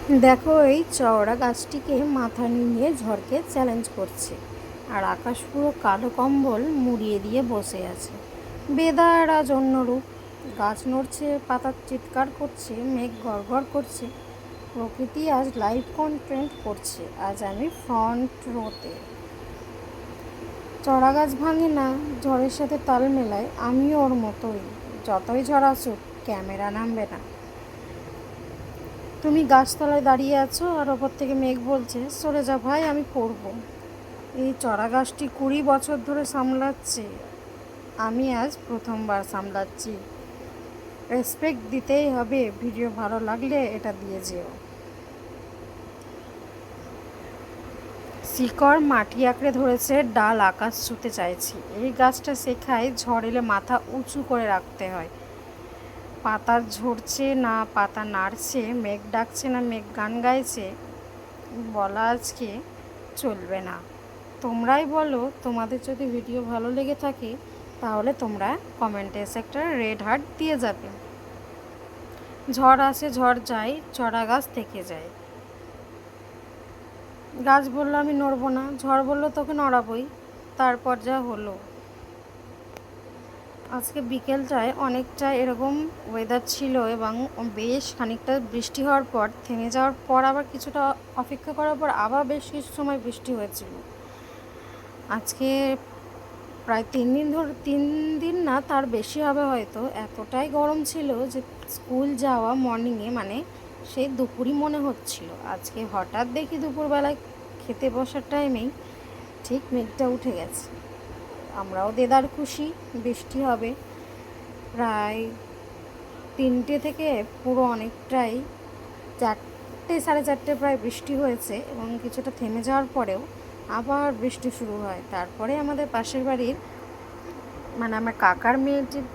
দেখো, এই চওড়া গাছটিকে মাথায় নিয়ে ঝড়কে চ্যালেঞ্জ করছে, আর আকাশ পুরো কালো কম্বল মুড়িয়ে দিয়ে বসে আছে। বেদার আজ অন্যরূপ। গাছ নড়ছে, পাতা চিৎকার করছে, মেঘ গড়গড় করছে। প্রকৃতি আজ লাইভ কন্টেন্ট করছে। আজ আমি ফ্রন্ট রোতে। চড়া গাছ ভাঙে না, ঝড়ের সাথে তাল মেলায়। আমিও ওর মতোই। যতই ঝড় আসুক, ক্যামেরা নামবে না। তুমি গাছতলায় দাঁড়িয়ে আছো, আর ওপর থেকে মেঘ বলছে, সরে যা ভাই, আমি পড়ব। এই চড়া গাছটি 20 বছর ধরে সামলাচ্ছে। আমি আজ প্রথমবার সামলাচ্ছি। রেসপেক্ট দিতেই হবে। ভিডিও ভালো লাগলে এটা দিয়ে যেও। শিকড় মাটি আঁকড়ে ধরেছে, ডাল আকাশ ছুঁতে চাইছি। এই গাছটা শেখায় ঝড় এলে মাথা উঁচু করে রাখতে হয়। পাতা ঝরছে না পাতা নাড়ছে, মেঘ ডাকছে না মেঘ গান গাইছে, বলা আজকে চলবে না। তোমরাই বলো, তোমাদের যদি ভিডিও ভালো লেগে থাকে তাহলে তোমরা কমেন্টে এসে একটা রেড হার্ট দিয়ে যাবে। ঝড় আসে ঝড় যায়, চড়া গাছ থেকে যায়। গাছ বললো আমি নড়বো না, ঝড় বললো তোকে নড়াবই। তারপর যা হলো। আজকে বিকেলটায় অনেকটা এরকম ওয়েদার ছিল, এবং বেশ খানিকটা বৃষ্টি হওয়ার পর থেমে যাওয়ার পর আবার কিছুটা অপেক্ষা করার পর আবার বেশ কিছু সময় বৃষ্টি হয়েছিল। আজকে প্রায় 3 দিন না, তার বেশি হবে হয়তো। এতটাই গরম ছিল যে স্কুল যাওয়া মর্নিংয়ে মানে সেই দুপুরই মনে হচ্ছিল। আজকে হঠাৎ দেখি দুপুরবেলায় খেতে বসার টাইমেই ঠিক মেঘটা উঠে গেছে। আমরাও দেদার খুশি, বৃষ্টি হবে। প্রায় 3টে থেকে পুরো অনেকটাই 4টে, 4:30 প্রায় বৃষ্টি হয়েছে, এবং কিছুটা থেমে যাওয়ার পরেও আবার বৃষ্টি শুরু হয়। তারপরে আমাদের পাশের বাড়ির মানে আমার কাকার মেয়েটির